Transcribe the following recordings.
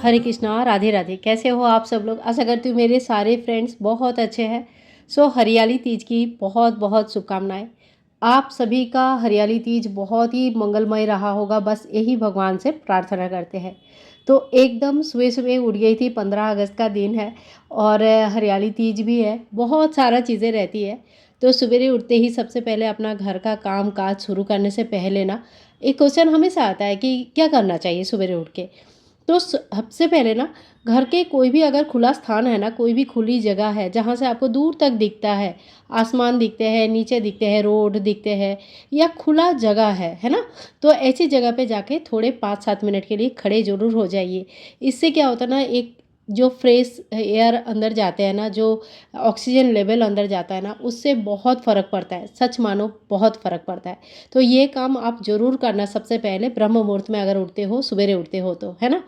हरे कृष्णा, राधे राधे। कैसे हो आप सब लोग? आशा करती हूँ मेरे सारे फ्रेंड्स बहुत अच्छे हैं। हरियाली तीज की बहुत बहुत शुभकामनाएं। आप सभी का हरियाली तीज बहुत ही मंगलमय रहा होगा, बस यही भगवान से प्रार्थना करते हैं। तो एकदम सुबह सुबह उठ गई थी, 15 अगस्त का दिन है और हरियाली तीज भी है, बहुत सारा चीज़ें रहती है। तो सवेरे उठते ही सबसे पहले अपना घर का काम काज शुरू करने से पहले ना एक क्वेश्चन हमेशा आता है कि क्या करना चाहिए सवेरे उठ के। तो सबसे पहले ना घर के कोई भी अगर खुला स्थान है ना, कोई भी खुली जगह है जहाँ से आपको दूर तक दिखता है, आसमान दिखते हैं, नीचे दिखते हैं, रोड दिखते हैं या खुला जगह है ना। तो ऐसी जगह पे जाके थोड़े 5-7 मिनट के लिए खड़े ज़रूर हो जाइए। इससे क्या होता है ना, एक जो फ्रेश एयर अंदर जाते हैं ना, जो ऑक्सीजन लेवल अंदर जाता है ना, उससे बहुत फ़र्क पड़ता है। सच मानो बहुत फ़र्क पड़ता है। तो ये काम आप ज़रूर करना सबसे पहले ब्रह्म मुहूर्त में अगर उठते हो, सवेरे उठते हो तो, है ना।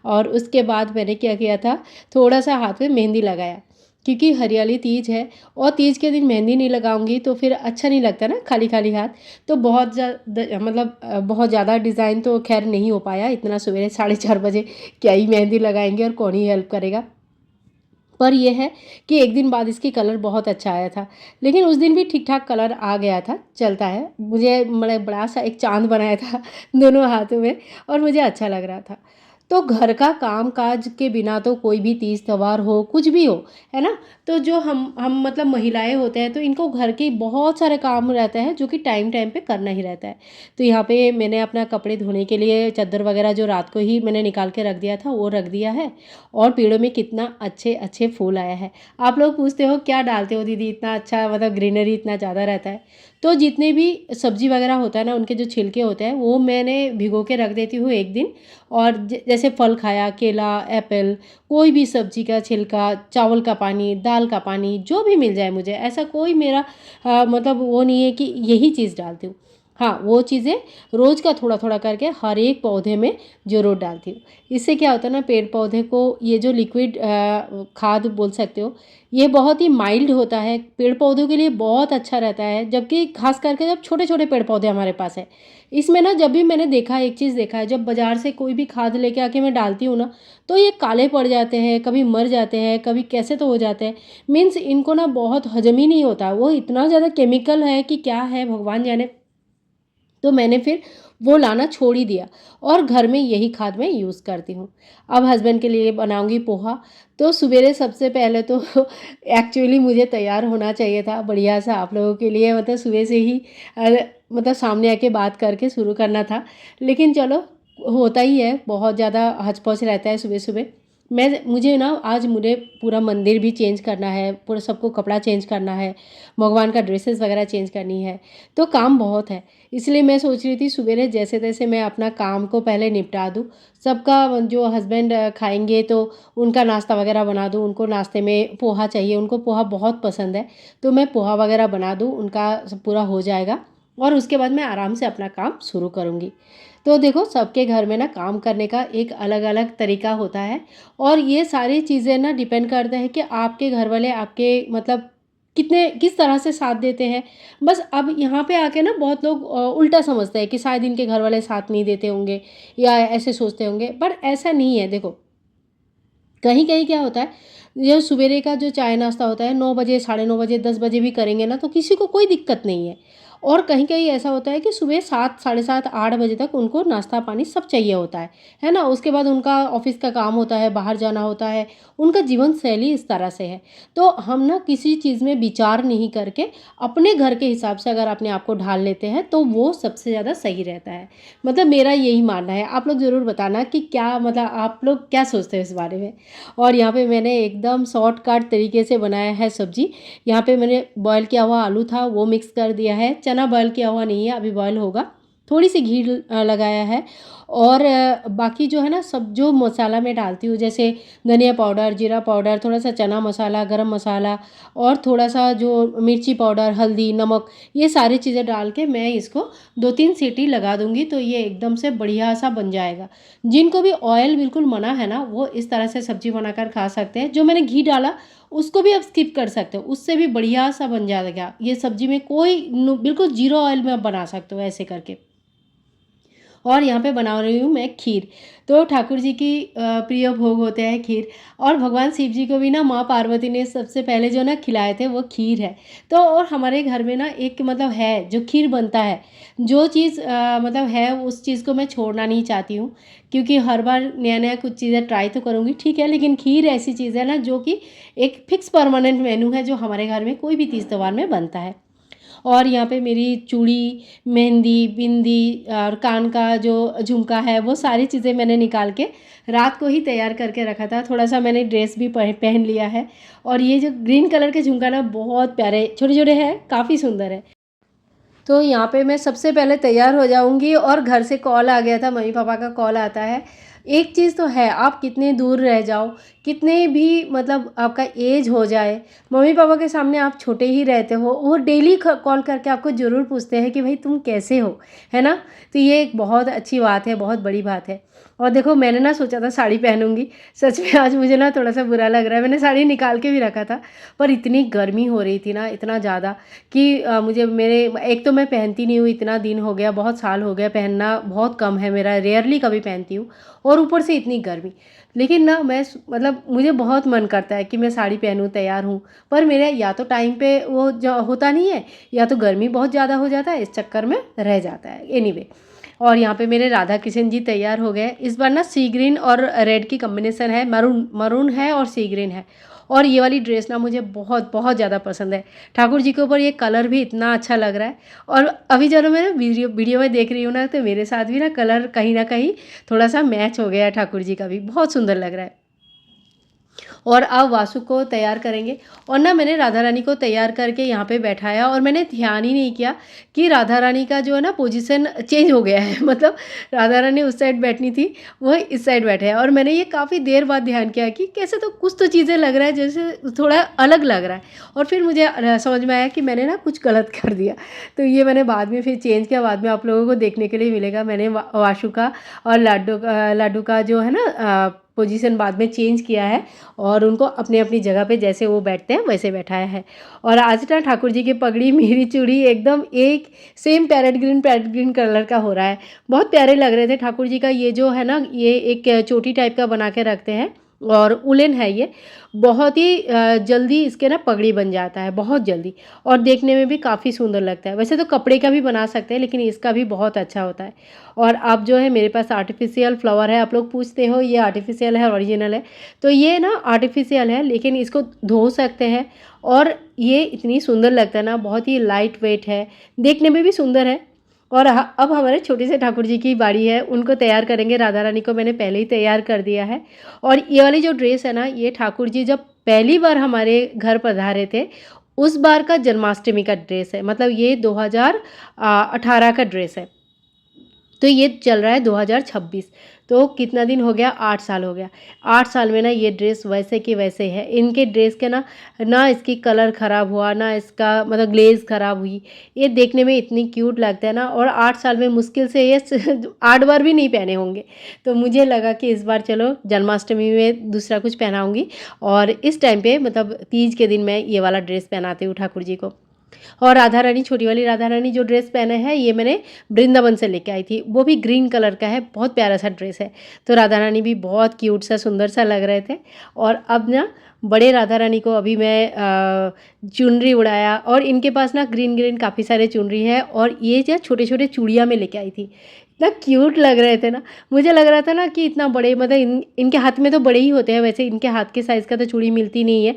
और उसके बाद मैंने क्या किया था, थोड़ा सा हाथ में मेहंदी लगाया, क्योंकि हरियाली तीज है और तीज के दिन मेहंदी नहीं लगाऊंगी तो फिर अच्छा नहीं लगता ना खाली खाली हाथ। तो बहुत ज़्यादा मतलब बहुत ज़्यादा डिज़ाइन तो खैर नहीं हो पाया, इतना सवेरे 4:30 बजे क्या ही मेहंदी लगाएंगे और कौन ही हेल्प करेगा। पर यह है कि एक दिन बाद इसकी कलर बहुत अच्छा आया था, लेकिन उस दिन भी ठीक ठाक कलर आ गया था, चलता है। मुझे मतलब बड़ा सा एक चांद बनाया था दोनों हाथों में और मुझे अच्छा लग रहा था। तो घर का काम काज के बिना तो कोई भी तीज त्योहार हो, कुछ भी हो, है ना। तो जो हम मतलब महिलाएं होते हैं तो इनको घर के बहुत सारे काम रहते हैं जो कि टाइम टाइम पे करना ही रहता है। तो यहाँ पे मैंने अपना कपड़े धोने के लिए चादर वगैरह जो रात को ही मैंने निकाल के रख दिया था वो रख दिया है। और पेड़ों में कितना अच्छे अच्छे फूल आया है। आप लोग पूछते हो क्या डालते हो दीदी, इतना अच्छा मतलब ग्रीनरी इतना ज़्यादा रहता है। तो जितने भी सब्जी वगैरह होता है ना, उनके जो छिलके होते हैं वो मैंने भिगो के रख देती हूँ एक दिन। और जैसे फल खाया, केला, एप्पल, कोई भी सब्जी का छिलका, चावल का पानी, दाल का पानी, जो भी मिल जाए मुझे, ऐसा कोई मेरा मतलब वो नहीं है कि यही चीज़ डालती हूँ। हाँ, वो चीज़ें रोज़ का थोड़ा थोड़ा करके हर एक पौधे में ज़रूर डालती हूँ। इससे क्या होता है ना, पेड़ पौधे को ये जो लिक्विड खाद बोल सकते हो, ये बहुत ही माइल्ड होता है, पेड़ पौधों के लिए बहुत अच्छा रहता है। जबकि खास करके जब छोटे छोटे पेड़ पौधे हमारे पास है, इसमें ना जब भी मैंने देखा एक चीज़ देखा है, जब बाज़ार से कोई भी खाद लेके आके मैं डालती हूँ ना, तो ये काले पड़ जाते हैं, कभी मर जाते हैं, कभी कैसे तो हो जाते हैं। मीन्स इनको ना बहुत हजम ही नहीं होता, वो इतना ज़्यादा केमिकल है कि क्या है भगवान जाने। तो मैंने फिर वो लाना छोड़ ही दिया और घर में यही खाद मैं यूज़ करती हूँ। अब हस्बैंड के लिए बनाऊँगी पोहा। तो सवेरे सबसे पहले तो एक्चुअली मुझे तैयार होना चाहिए था बढ़िया सा आप लोगों के लिए, मतलब सुबह से ही मतलब सामने आके बात करके शुरू करना था। लेकिन चलो, होता ही है, बहुत ज़्यादा हच-पच रहता है सुबह सुबह। मुझे ना आज मुझे पूरा मंदिर भी चेंज करना है, पूरा सबको कपड़ा चेंज करना है, भगवान का ड्रेसेस वगैरह चेंज करनी है, तो काम बहुत है। इसलिए मैं सोच रही थी सवेरे जैसे तैसे मैं अपना काम को पहले निपटा दूँ। सबका जो हस्बैंड खाएंगे तो उनका नाश्ता वगैरह बना दूँ, उनको नाश्ते में पोहा चाहिए, उनको पोहा बहुत पसंद है। तो मैं पोहा वगैरह बना दूँ, उनका सब पूरा हो जाएगा और उसके बाद मैं आराम से अपना काम शुरू करूँगी। तो देखो, सबके घर में ना काम करने का एक अलग अलग तरीका होता है और ये सारी चीज़ें ना डिपेंड करते हैं कि आपके घर वाले आपके मतलब कितने किस तरह से साथ देते हैं। बस अब यहाँ पे आके ना बहुत लोग उल्टा समझते हैं कि शायद इनके घर वाले साथ नहीं देते होंगे या ऐसे सोचते होंगे, पर ऐसा नहीं है। देखो, कहीं कहीं क्या होता है, जो सवेरे का जो चाय नाश्ता होता है 9 बजे, 9:30 बजे, 10 बजे भी करेंगे ना तो किसी को कोई दिक्कत नहीं है। और कहीं कहीं ऐसा होता है कि सुबह 7, 7:30, 8 बजे तक उनको नाश्ता पानी सब चाहिए होता है ना। उसके बाद उनका ऑफिस का काम होता है, बाहर जाना होता है, उनका जीवन शैली इस तरह से है। तो हम ना किसी चीज़ में विचार नहीं करके अपने घर के हिसाब से अगर अपने आप को ढाल लेते हैं तो वो सबसे ज़्यादा सही रहता है। मतलब मेरा यही मानना है। आप लोग ज़रूर बताना कि क्या मतलब आप लोग क्या सोचते हो इस बारे में। और यहाँ पे मैंने एकदम शॉर्टकट तरीके से बनाया है सब्जी। यहाँ पे मैंने बॉयल किया हुआ आलू था वो मिक्स कर दिया है, चना बॉयल किया हुआ नहीं है, अभी बॉयल होगा। थोड़ी सी घी लगाया है और बाकी जो है ना सब जो मसाला मैं डालती हूँ, जैसे धनिया पाउडर, जीरा पाउडर, थोड़ा सा चना मसाला, गरम मसाला और थोड़ा सा जो मिर्ची पाउडर, हल्दी, नमक, ये सारी चीज़ें डाल के मैं इसको 2-3 सीटी लगा दूंगी तो ये एकदम से बढ़िया सा बन जाएगा। जिनको भी ऑयल बिल्कुल मना है ना, वो इस तरह से सब्जी बनाकर खा सकते हैं। जो मैंने घी डाला उसको भी आप स्किप कर सकते हो, उससे भी बढ़िया सा बन जाएगा ये सब्जी में। कोई बिल्कुल जीरो ऑयल में आप बना सकते हो ऐसे करके। और यहाँ पे बना रही हूँ मैं खीर। तो ठाकुर जी की प्रिय भोग होते हैं खीर, और भगवान शिव जी को भी ना माँ पार्वती ने सबसे पहले जो ना खिलाए थे वो खीर है। तो और हमारे घर में ना एक मतलब है जो खीर बनता है, जो चीज़ मतलब है उस चीज़ को मैं छोड़ना नहीं चाहती हूँ, क्योंकि हर बार नया नया कुछ चीज़ें ट्राई तो करूँगी ठीक है, लेकिन खीर ऐसी चीज़ है ना जो कि एक फिक्स परमानेंट मेनू है जो हमारे घर में कोई भी तीज त्योहार में बनता है। और यहाँ पे मेरी चूड़ी, मेहंदी, बिंदी और कान का जो झुमका है वो सारी चीज़ें मैंने निकाल के रात को ही तैयार करके रखा था। थोड़ा सा मैंने ड्रेस भी पहन लिया है। और ये जो ग्रीन कलर के झुमका ना बहुत प्यारे छोटे छोटे हैं, काफ़ी सुंदर है। तो यहाँ पे मैं सबसे पहले तैयार हो जाऊँगी, और घर से कॉल आ गया था, मम्मी पापा का कॉल आता है। एक चीज़ तो है, आप कितने दूर रह जाओ, कितने भी मतलब आपका एज हो जाए, मम्मी पापा के सामने आप छोटे ही रहते हो, वो डेली कॉल करके आपको ज़रूर पूछते हैं कि भाई तुम कैसे हो, है ना। तो ये एक बहुत अच्छी बात है, बहुत बड़ी बात है। और देखो मैंने ना सोचा था साड़ी पहनूंगी, सच में आज मुझे ना थोड़ा सा बुरा लग रहा है, मैंने साड़ी निकाल के भी रखा था, पर इतनी गर्मी हो रही थी ना, इतना ज़्यादा कि मुझे मेरे एक तो मैं पहनती नहीं हूँ, इतना दिन हो गया, बहुत साल हो गया, पहनना बहुत कम है मेरा, रेयरली कभी पहनती हूँ, और ऊपर से इतनी गर्मी। लेकिन ना मैं मतलब मुझे बहुत मन करता है कि मैं साड़ी पहनूँ, तैयार हूँ, पर मेरे या तो टाइम पे वो जो होता नहीं है, या तो गर्मी बहुत ज़्यादा हो जाता है, इस चक्कर में रह जाता है। एनीवे, और यहाँ पे मेरे राधा किशन जी तैयार हो गए। इस बार ना सी ग्रीन और रेड की कॉम्बिनेशन है, मरून मरून है और सी ग्रीन है। और ये वाली ड्रेस ना मुझे बहुत बहुत ज़्यादा पसंद है। ठाकुर जी के ऊपर ये कलर भी इतना अच्छा लग रहा है। और अभी जब मैं वीडियो में देख रही हूँ ना, तो मेरे साथ भी ना कलर कहीं ना कहीं थोड़ा सा मैच हो गया है, ठाकुर जी का भी बहुत सुंदर लग रहा है। और अब वासु को तैयार करेंगे। और ना मैंने राधा रानी को तैयार करके यहाँ पे बैठाया, और मैंने ध्यान ही नहीं किया कि राधा रानी का जो है ना पोजीशन चेंज हो गया है मतलब राधा रानी उस साइड बैठनी थी, वो इस साइड बैठे हैं। और मैंने ये काफ़ी देर बाद ध्यान किया कि कैसे तो कुछ तो चीज़ें लग रहा है, जैसे थोड़ा अलग लग रहा है। और फिर मुझे समझ में आया कि मैंने ना कुछ गलत कर दिया। तो ये मैंने बाद में फिर चेंज किया, बाद में आप लोगों को देखने के लिए मिलेगा। मैंने वासु का और लाडू का जो है ना पोजीशन बाद में चेंज किया है, और उनको अपनी अपनी जगह पे जैसे वो बैठते हैं वैसे बैठाया है। और आज ना ठाकुर जी की पगड़ी, मेरी चूड़ी एकदम एक सेम पैरेट ग्रीन कलर का हो रहा है। बहुत प्यारे लग रहे थे ठाकुर जी का। ये जो है ना, ये एक चोटी टाइप का बना के रखते हैं, और उलेन है ये। बहुत ही जल्दी इसके ना पगड़ी बन जाता है, बहुत जल्दी, और देखने में भी काफ़ी सुंदर लगता है। वैसे तो कपड़े का भी बना सकते हैं, लेकिन इसका भी बहुत अच्छा होता है। और अब जो है मेरे पास आर्टिफिशियल फ्लावर है। आप लोग पूछते हो ये आर्टिफिशियल है ओरिजिनल है, तो ये ना आर्टिफिशियल है, लेकिन इसको धो सकते हैं। और ये इतनी सुंदर लगता है ना, बहुत ही लाइट वेट है, देखने में भी सुंदर है। और अब हमारे छोटे से ठाकुर जी की बारी है, उनको तैयार करेंगे। राधा रानी को मैंने पहले ही तैयार कर दिया है। और ये वाली जो ड्रेस है ना, ये ठाकुर जी जब पहली बार हमारे घर पधारे थे, उस बार का जन्माष्टमी का ड्रेस है, मतलब ये 2018 का ड्रेस है। तो ये चल रहा है 2026, तो कितना दिन हो गया, 8 साल हो गया। 8 साल में ना ये ड्रेस वैसे की वैसे है। इनके ड्रेस के ना ना इसकी कलर ख़राब हुआ, ना इसका मतलब ग्लेज़ ख़राब हुई। ये देखने में इतनी क्यूट लगता है ना, और 8 साल में मुश्किल से ये 8 बार भी नहीं पहने होंगे। तो मुझे लगा कि इस बार चलो जन्माष्टमी में दूसरा कुछ पहनाऊँगी, और इस टाइम पे मतलब तीज के दिन मैं ये वाला ड्रेस पहनाती हूँ ठाकुर जी को। और राधा रानी, छोटी वाली राधा रानी जो ड्रेस पहने हैं, ये मैंने वृंदावन से लेके आई थी, वो भी ग्रीन कलर का है, बहुत प्यारा सा ड्रेस है। तो राधा रानी भी बहुत क्यूट सा, सुंदर सा लग रहे थे। और अब ना बड़े राधा रानी को अभी मैं चुनरी उड़ाया, और इनके पास ना ग्रीन ग्रीन काफ़ी सारे चुनरी है, और ये जो छोटे छोटे चूड़ियाँ में लेके आई थी, इतना क्यूट लग रहे थे ना। मुझे लग रहा था ना कि इतना बड़े, मतलब इनके हाथ में तो बड़े ही होते हैं, वैसे इनके हाथ के साइज़ का तो चूड़ी मिलती नहीं है,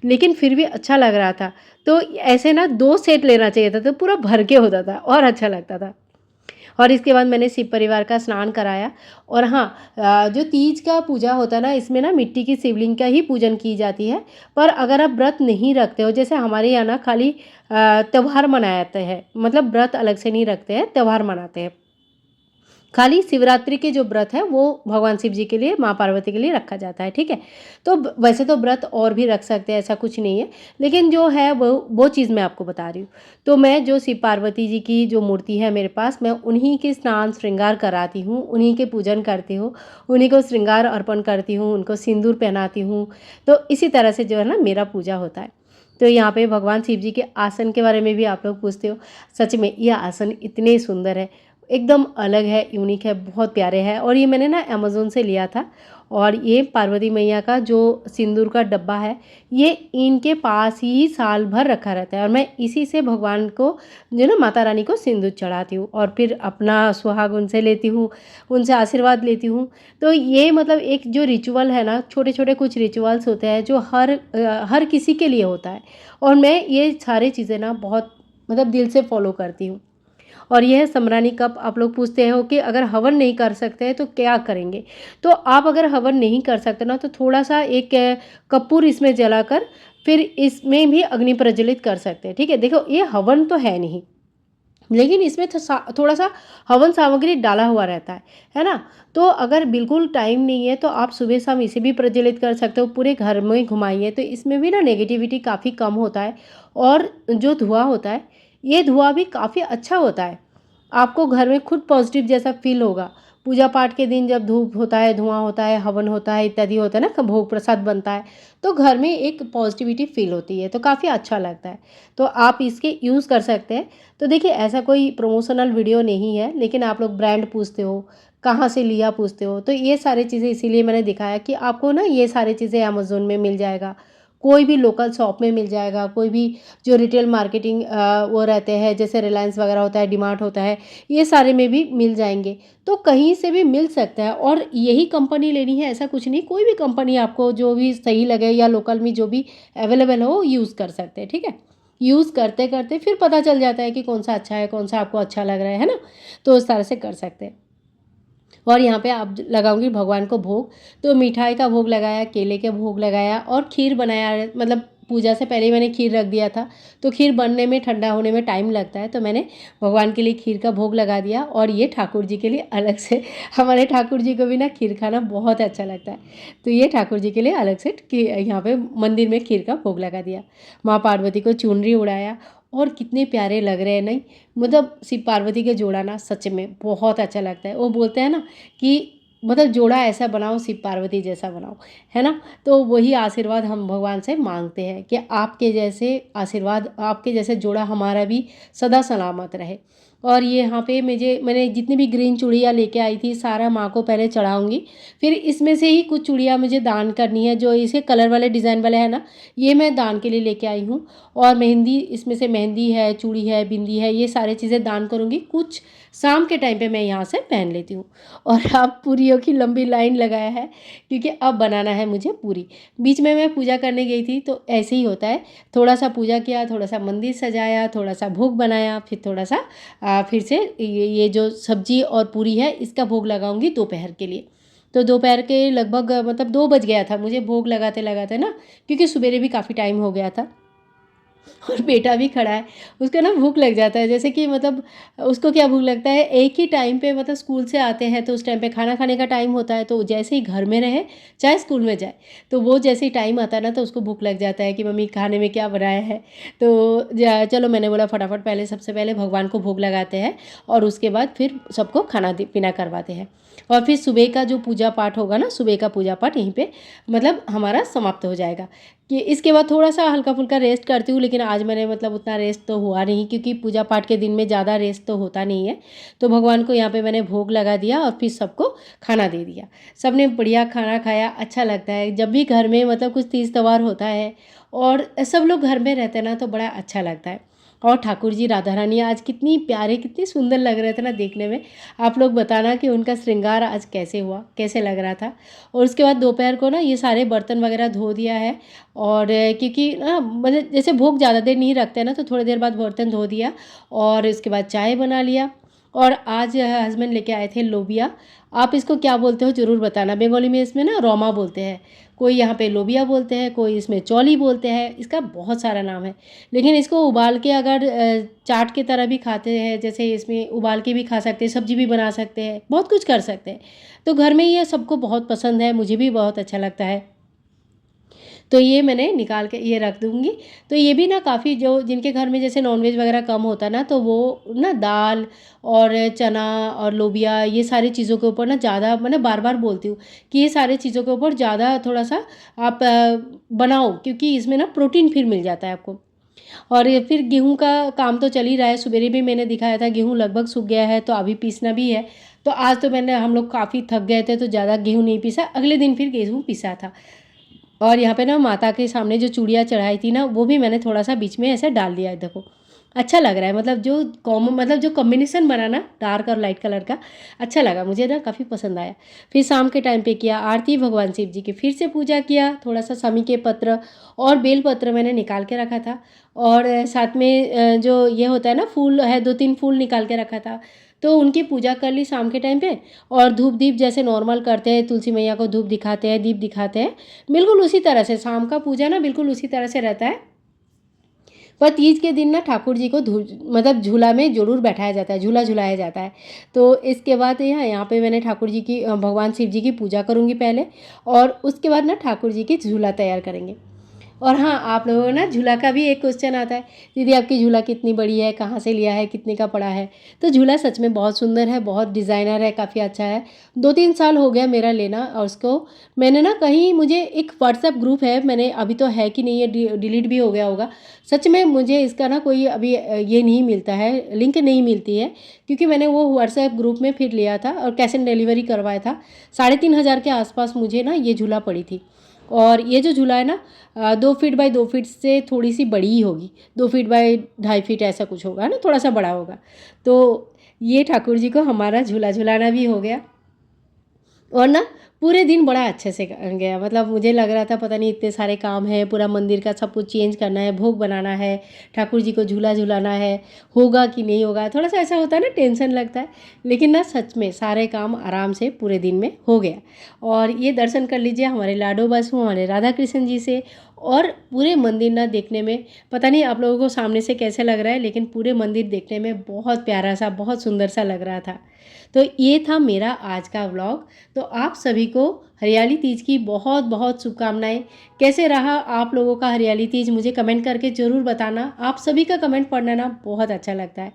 लेकिन फिर भी अच्छा लग रहा था। तो ऐसे ना 2 सेट लेना चाहिए था, तो पूरा भर के होता था और अच्छा लगता था। और इसके बाद मैंने शिव परिवार का स्नान कराया। और हाँ, जो तीज का पूजा होता है ना, इसमें ना मिट्टी की शिवलिंग का ही पूजन की जाती है। पर अगर आप व्रत नहीं रखते हो, जैसे हमारे यहाँ ना खाली त्यौहार मनाते हैं, मतलब व्रत अलग से नहीं रखते हैं, त्यौहार मनाते हैं। खाली शिवरात्रि के जो व्रत है वो भगवान शिव जी के लिए, माँ पार्वती के लिए रखा जाता है, ठीक है। तो वैसे तो व्रत और भी रख सकते हैं, ऐसा कुछ नहीं है, लेकिन जो है वो चीज़ मैं आपको बता रही हूँ। तो मैं जो शिव पार्वती जी की जो मूर्ति है मेरे पास, मैं उन्हीं के स्नान श्रृंगार कराती हूँ, उन्हीं के पूजन करती हूँ, उन्हीं को श्रृंगार अर्पण करती हूँ, उनको सिंदूर पहनाती हूँ। तो इसी तरह से जो है ना मेरा पूजा होता है। तो यहाँ पे भगवान शिव जी के आसन के बारे में भी आप लोग पूछते हो। सच में ये आसन इतने सुंदर है, एकदम अलग है, यूनिक है, बहुत प्यारे हैं। और ये मैंने ना अमेज़ोन से लिया था। और ये पार्वती मैया का जो सिंदूर का डब्बा है, ये इनके पास ही साल भर रखा रहता है, और मैं इसी से भगवान को जो ना माता रानी को सिंदूर चढ़ाती हूँ और फिर अपना सुहाग उनसे लेती हूँ, उनसे आशीर्वाद लेती हूँ। तो ये मतलब एक जो रिचुअल है ना, छोटे छोटे कुछ रिचुअल्स होते हैं जो हर किसी के लिए होता है, और मैं ये सारी चीज़ें ना बहुत मतलब दिल से फॉलो करती हूँ। और यह समरानी कप आप लोग पूछते हो कि अगर हवन नहीं कर सकते हैं तो क्या करेंगे? तो आप अगर हवन नहीं कर सकते ना, तो थोड़ा-सा एक कपूर इसमें जलाकर फिर इसमें भी अग्नि प्रज्वलित कर सकते हैं, ठीक है? देखो ये हवन तो है नहीं, लेकिन इसमें थोड़ा-सा हवन सामग्री डाला हुआ रहता है ना? तो अगर बिल्कुल टाइम नहीं है तो आप सुबह-शाम इसे भी प्रज्वलित कर सकते हो, पूरे घर में घुमाइए, तो इसमें भी ना नेगेटिविटी काफ़ी कम होता है। और जो धुआँ होता है, ये धुआँ भी काफ़ी अच्छा होता है। आपको घर में खुद पॉजिटिव जैसा फ़ील होगा। पूजा पाठ के दिन जब धूप होता है, धुआँ होता है, हवन होता है इत्यादि होता है ना, भोग प्रसाद बनता है, तो घर में एक पॉजिटिविटी फ़ील होती है, तो काफ़ी अच्छा लगता है। तो आप इसके यूज़ कर सकते हैं। तो देखिए ऐसा कोई प्रमोशनल वीडियो नहीं है, लेकिन आप लोग ब्रांड पूछते हो, कहाँ से लिया पूछते हो, तो ये सारी चीज़ें इसीलिए मैंने दिखाया कि आपको ना ये सारी चीज़ें अमेज़न में मिल जाएगा, कोई भी लोकल शॉप में मिल जाएगा, कोई भी जो रिटेल मार्केटिंग वो रहते हैं, जैसे रिलायंस वगैरह होता है, डीमार्ट होता है, ये सारे में भी मिल जाएँगे। तो कहीं से भी मिल सकता है, और यही कंपनी लेनी है ऐसा कुछ नहीं, कोई भी कंपनी आपको जो भी सही लगे या लोकल में जो भी अवेलेबल हो यूज़ कर सकते हैं, ठीक है? यूज़ करते-करते फिर पता चल जाता है कि कौन-सा अच्छा है, कौन-सा आपको अच्छा लग रहा है ना? तो उस तरह से कर सकते हैं। और यहाँ पे आप लगाऊंगी भगवान को भोग, तो मिठाई का भोग लगाया, केले के भोग लगाया और खीर बनाया, मतलब पूजा से पहले ही मैंने खीर रख दिया था, तो खीर बनने में ठंडा होने में टाइम लगता है, तो मैंने भगवान के लिए खीर का भोग लगा दिया। और ये ठाकुर जी के लिए अलग से हमारे ठाकुर जी को भी ना खीर खाना बहुत अच्छा लगता है, तो ये ठाकुर जी के लिए अलग से यहाँ पे मंदिर में खीर का भोग लगा दिया। माँ पार्वती को चुनरी उड़ाया, और कितने प्यारे लग रहे हैं नहीं, मतलब शिव पार्वती के जोड़ा ना सच में बहुत अच्छा लगता है। वो बोलते हैं ना कि मतलब जोड़ा ऐसा बनाओ, शिव पार्वती जैसा बनाओ, है ना? तो वही आशीर्वाद हम भगवान से मांगते हैं कि आपके जैसे आशीर्वाद, आपके जैसे जोड़ा हमारा भी सदा सलामत रहे। और ये यहाँ पे मैंने जितनी भी ग्रीन चूड़ियाँ लेके आई थी, सारा माँ को पहले चढ़ाऊँगी, फिर इसमें से ही कुछ चूड़ियाँ मुझे दान करनी है, जो इसे कलर वाले डिज़ाइन वाले हैं ना, ये मैं दान के लिए लेके आई हूँ। और मेहंदी, इसमें से मेहंदी है, चूड़ी है, बिंदी है, ये सारी चीज़ें दान करूँगी। कुछ शाम के टाइम पे मैं यहाँ से पहन लेती हूँ। और अब पूरियों की लंबी लाइन लगाया है, क्योंकि अब बनाना है मुझे पूरी। बीच में मैं पूजा करने गई थी, तो ऐसे ही होता है, थोड़ा सा पूजा किया, थोड़ा सा मंदिर सजाया, थोड़ा सा भोग बनाया, फिर थोड़ा सा फिर से ये जो सब्जी और पूरी है इसका भोग लगाऊंगी दोपहर के लिए। तो दोपहर के लगभग मतलब 2 बज गया था मुझे भोग लगाते लगाते ना, क्योंकि सवेरे भी काफ़ी टाइम हो गया था। और बेटा भी खड़ा है, उसको ना भूख लग जाता है, जैसे कि मतलब उसको क्या भूख लगता है, एक ही टाइम पे मतलब स्कूल से आते हैं तो उस टाइम पे खाना खाने का टाइम होता है, तो जैसे ही घर में रहे चाहे स्कूल में जाए, तो वो जैसे ही टाइम आता है ना, तो उसको भूख लग जाता है कि मम्मी खाने में क्या बनाया है। तो चलो मैंने बोला फटाफट पहले सबसे पहले भगवान को भोग लगाते हैं, और उसके बाद फिर सबको खाना पीना करवाते हैं। और फिर सुबह का जो पूजा पाठ होगा ना, सुबह का पूजा पाठ यहीं पे मतलब हमारा समाप्त हो जाएगा। कि इसके बाद थोड़ा सा हल्का फुल्का रेस्ट करती हूँ, लेकिन आज मैंने मतलब उतना रेस्ट तो हुआ नहीं, क्योंकि पूजा पाठ के दिन में ज़्यादा रेस्ट तो होता नहीं है। तो भगवान को यहाँ पे मैंने भोग लगा दिया, और फिर सबको खाना दे दिया। सबने बढ़िया खाना खाया, अच्छा लगता है जब भी घर में मतलब कुछ तीज त्योहार होता है और सब लोग घर में रहते हैं ना, तो बड़ा अच्छा लगता है। और ठाकुर जी राधा रानी आज कितनी प्यारे, कितनी सुंदर लग रहे थे ना देखने में। आप लोग बताना कि उनका श्रृंगार आज कैसे हुआ, कैसे लग रहा था। और उसके बाद दोपहर को ना ये सारे बर्तन वगैरह धो दिया है, और क्योंकि ना मतलब जैसे भोग ज़्यादा देर नहीं रखते हैं ना, तो थोड़ी देर बाद बर्तन धो दिया, और उसके बाद चाय बना लिया। और आज हस्बैंड लेके आए थे लोबिया। आप इसको क्या बोलते हो ज़रूर बताना, बंगाली में इसमें ना रोमा बोलते हैं, कोई यहाँ पे लोबिया बोलते हैं, कोई इसमें चौली बोलते हैं, इसका बहुत सारा नाम है। लेकिन इसको उबाल के अगर चाट की तरह भी खाते हैं, जैसे इसमें उबाल के भी खा सकते हैं, सब्जी भी बना सकते हैं, बहुत कुछ कर सकते हैं। तो घर में ये सबको बहुत पसंद है, मुझे भी बहुत अच्छा लगता है। तो ये मैंने निकाल के ये रख दूँगी। तो ये भी ना काफ़ी जो जिनके घर में जैसे नॉनवेज वगैरह कम होता है ना, तो वो ना दाल और चना और लोबिया ये सारी चीज़ों के ऊपर ना ज़्यादा, मैंने बार-बार बोलती हूँ कि ये सारी चीज़ों के ऊपर ज़्यादा थोड़ा-सा आप बनाओ, क्योंकि इसमें ना प्रोटीन फिर मिल जाता है आपको। और ये फिर गेहूँ का काम तो चल ही रहा है, सवेरे भी मैंने दिखाया था गेहूँ लगभग सूख गया है, तो अभी पीसना भी है। तो आज तो हम लोग काफ़ी थक गए थे, तो ज़्यादा गेहूँ नहीं पीसा, अगले दिन फिर गेहूँ पीसा था। और यहाँ पे ना माता के सामने जो चूड़ियाँ चढ़ाई थी ना, वो भी मैंने थोड़ा-सा बीच में ऐसे डाल दिया है, देखो। अच्छा लग रहा है, मतलब जो कॉम्बिनेशन बना ना डार्क और लाइट कलर का, अच्छा लगा मुझे ना, काफ़ी पसंद आया। फिर शाम के टाइम पे किया आरती भगवान शिव जी की, फिर से पूजा किया, थोड़ा-सा शमी के पत्र और बेल पत्र मैंने निकाल के रखा था। और साथ में जो ये होता है ना फूल है, 2-3 फूल निकाल के रखा था, तो उनकी पूजा कर ली शाम के टाइम पे। और धूप दीप जैसे नॉर्मल करते हैं, तुलसी मैया को धूप दिखाते हैं, दीप दिखाते हैं, बिल्कुल उसी तरह से शाम का पूजा ना बिल्कुल उसी तरह से रहता है। पर तीज के दिन ना ठाकुर जी को मतलब झूला में ज़रूर बैठाया जाता है, झूला झुलाया जाता है। तो इसके बाद यहाँ पे मैंने ठाकुर जी की भगवान शिव जी की पूजा करूँगी पहले, और उसके बाद ना ठाकुर जी की झूला तैयार करेंगे। और हाँ, आप लोगों को ना झूला का भी एक क्वेश्चन आता है, दीदी आपकी झूला कितनी बड़ी है, कहाँ से लिया है, कितने का पड़ा है? तो झूला सच में बहुत सुंदर है, बहुत डिज़ाइनर है, काफ़ी अच्छा है। 2-3 साल हो गया मेरा लेना, और उसको मैंने ना कहीं, मुझे एक व्हाट्सएप ग्रुप है, मैंने अभी तो है कि नहीं, ये डिलीट भी हो गया होगा। सच में मुझे इसका ना कोई अभी ये नहीं मिलता है, लिंक नहीं मिलती है, क्योंकि मैंने वो व्हाट्सएप ग्रुप में फिर लिया था और कैश ऑन डिलीवरी करवाया था। 3,500 के आसपास मुझे ना ये झूला पड़ी थी। और ये जो झूला है ना 2 फीट बाई 2 फीट से थोड़ी सी बड़ी ही होगी, 2 फीट बाई 2.5 फीट ऐसा कुछ होगा ना, थोड़ा सा बड़ा होगा। तो ये ठाकुर जी को हमारा झूला झुलाना भी हो गया। और ना पूरे दिन बड़ा अच्छे से गया, मतलब मुझे लग रहा था पता नहीं इतने सारे काम हैं, पूरा मंदिर का सब कुछ चेंज करना है, भोग बनाना है, ठाकुर जी को झूला झुलाना है, होगा कि नहीं होगा, थोड़ा सा ऐसा होता है ना, टेंशन लगता है। लेकिन ना सच में सारे काम आराम से पूरे दिन में हो गया। और ये दर्शन कर लीजिए हमारे लाडो बसु हमारे राधा कृष्ण जी से। और पूरे मंदिर ना देखने में, पता नहीं आप लोगों को सामने से कैसे लग रहा है, लेकिन पूरे मंदिर देखने में बहुत प्यारा सा, बहुत सुंदर सा लग रहा था। तो ये था मेरा आज का व्लॉग। तो आप सभी को हरियाली तीज की बहुत बहुत शुभकामनाएं। कैसे रहा आप लोगों का हरियाली तीज, मुझे कमेंट करके ज़रूर बताना, आप सभी का कमेंट पढ़ना ना बहुत अच्छा लगता है।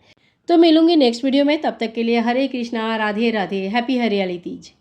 तो मिलूंगी नेक्स्ट वीडियो में, तब तक के लिए हरे कृष्णा, राधे राधे, हैप्पी हरियाली तीज।